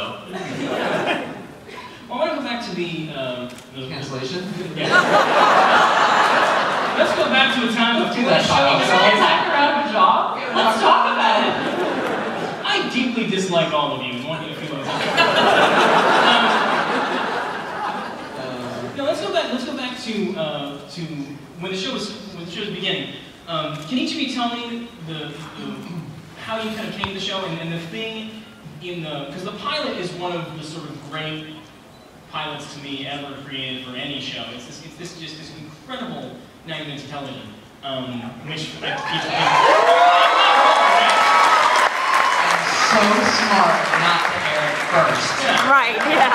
so. Well, I want to go back to the cancellation. Yeah. Let's go back to a time of Is that time around a job? Let's talk about it. I deeply dislike all of you and want you to feel it. No, let's go back to when the show was beginning. Can each of you tell me how you kind of came to the show and the thing because the pilot is one of the sort of great pilots to me ever created for any show. It's just this incredible 90 minutes of television, which people think. So smart not to air it first. Yeah. Right, yeah.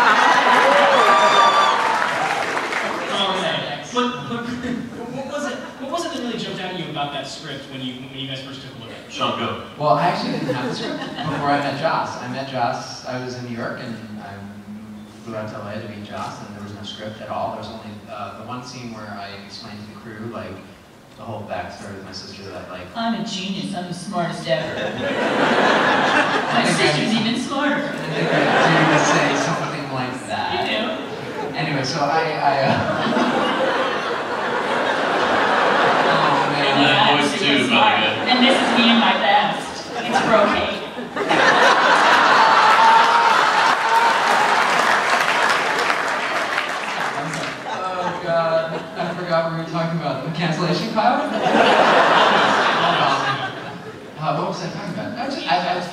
What was it that really jumped out at you about that script when you guys first took a look at it? Sean, go. Well, I actually didn't have the script before I met Joss. I met Joss, I was in New York, and I flew out to LA to meet Joss, and there was no script at all. There was only the one scene where I explained to the crew, like, the whole backstory with my sister that, like... I'm a genius, I'm the smartest ever. My sister's even smarter. I think I do say something like that. You do. Anyway, so oh, man. that voice too, by the way. And this is me in my best. It's brocade. Oh God, I forgot what we were talking about. The cancellation cloud? What was I talking about?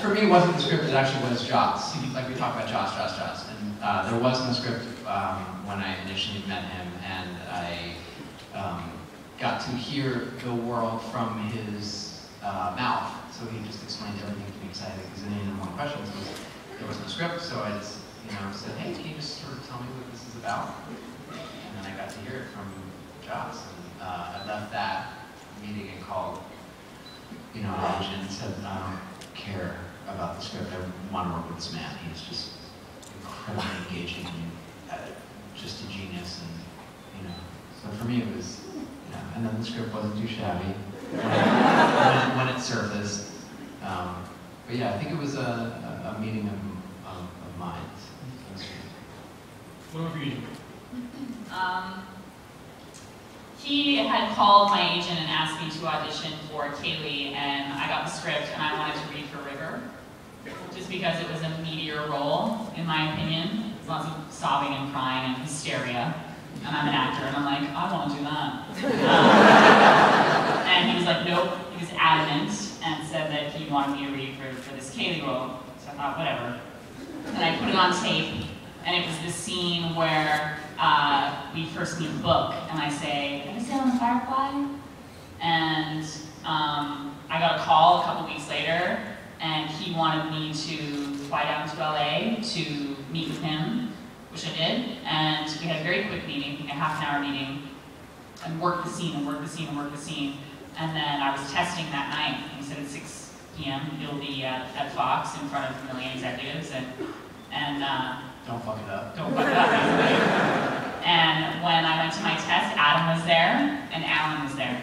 For me, it wasn't the script, it actually was Joss. Like we talked about Joss. And there was no script when I initially met him, and I got to hear the world from his mouth. So he just explained everything to me because any one questions was there was no script, so I just said, hey, can you just sort of tell me what this is about? And then I got to hear it from Joss, and I left that meeting and called an agent and said, I don't care about the script, I want to work with this man. He's just incredibly engaging and just a genius, and so for me it was, and then the script wasn't too shabby when it surfaced. But yeah, I think it was a meeting of minds. What about you? He had called my agent and asked me to audition for Kaylee, and I got the script and I wanted to read for River, just because it was a meatier role, in my opinion. There's lots of sobbing and crying and hysteria, and I'm an actor, and I'm like, I want to do that. And he was like, nope. He was adamant and said that he wanted me to read for this Kaylee role. So I thought, whatever. And I put it on tape, and it was the scene where we first meet Book, and I say, have you sailed on the Firefly? And I got a call a couple weeks later, and he wanted me to fly down to LA to meet with him, which I did, and we had a very quick meeting, a half-an-hour meeting, and worked the scene, and worked the scene, and worked the scene. And then I was testing that night. He said at 6 p.m. you'll be at Fox in front of a million executives, and don't fuck it up. Don't fuck it up, basically. And when I went to my test, Adam was there, and Alan was there.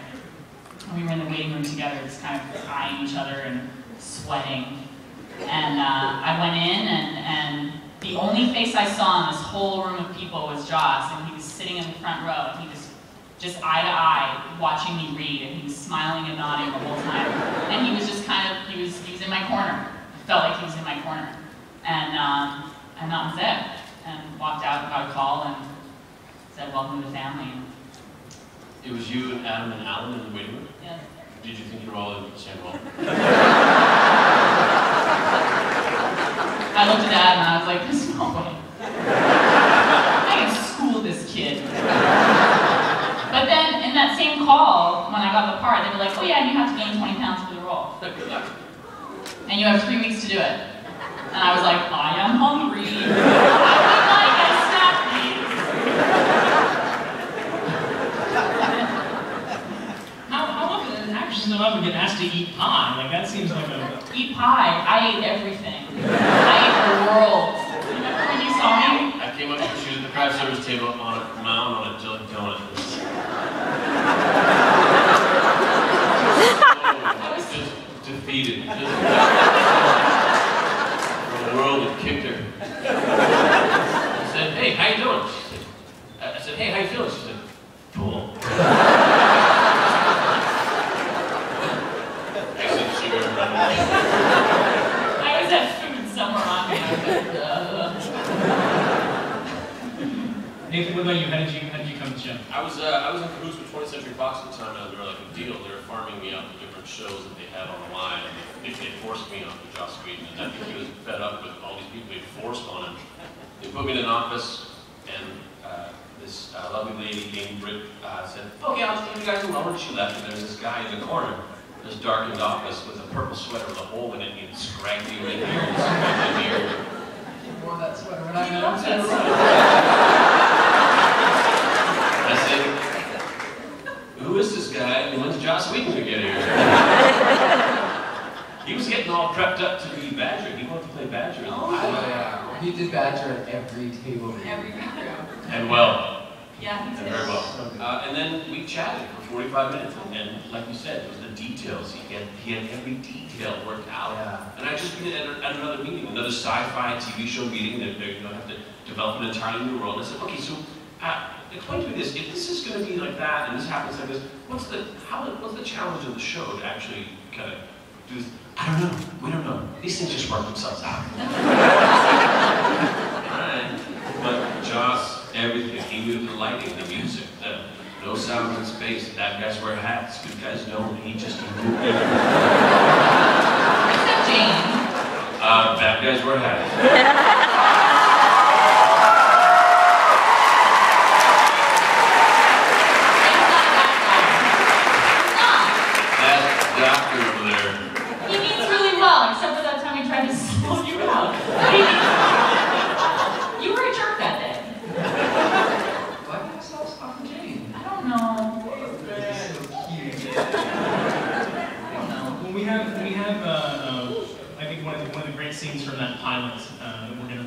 And we were in the waiting room together, just kind of eyeing each other and sweating. And I went in, and the only face I saw in this whole room of people was Joss, and he was sitting in the front row, and he was just eye to eye, watching me read, and he was smiling and nodding the whole time. And he was just kind of, he was in my corner. I felt like he was in my corner. And that was it. And walked out and got a call and said, welcome to the family. It was you and Adam and Alan in the waiting room? Yeah. Did you think you were all in the same role? I looked at Adam and I was like, there's no way. I can school this kid. But then in that same call, when I got the part, they were like, oh yeah, you have to gain 20 pounds for the role. Good luck. And you have 3 weeks to do it. And I was like, I am hungry. I would like a snack, please. How often, actors don't often get asked to eat pie? Like, that seems like a... Eat pie. I ate everything. I ate the world. Remember when you saw me? I came up to shoot at the craft service table on a mound on a jelly donut. I was just defeated. The world had kicked her Nathan, what about you? How did you come to the show? I was in cahoots with 20th Century Fox at the time, and they were like a deal. They were farming me out to different shows that they had on the line, and they forced me onto Joss Whedon, and I think he was fed up with all these people they forced on him. They put me in an office, and this lovely lady named Britt said, "Okay, I'll tell you guys alone." She left, and there's this guy in the corner, in this darkened office with a purple sweater with a hole in it, and scraggly red hair, and scraggly beard. I wore that sweater when I He met loves him. that I said, "Who is this guy, and when's Joss Whedon gonna get here?" He was getting all prepped up to be Badger. He wanted to play Badger. Oh, yeah. He did Badger at every table. every background. And well. Yeah, he And did. very well. And then we chatted for 45 minutes, and like you said, it was the details. He had every detail worked out. Yeah. And I just been at another meeting, another sci-fi TV show meeting that they're going to have to develop an entirely new world. And I said, okay, so explain to me this. If this is going to be like that, and this happens like this, what's the challenge of the show to actually kind of do this? I don't know. We don't know. These things just work themselves out. Alright. But Joss, everything. He knew the lighting, the music, no sound in space. Bad guys wear hats. Good guys don't. He just knew everything. Except Jane. Bad guys wear hats. Doctor over there. He means really well, except for that time he tried to slow you out. You were a jerk that day. Why did I stop talking to Jane? I don't know. He's so cute. I don't know. Well, we have I think one of the great scenes from that pilot that we're going to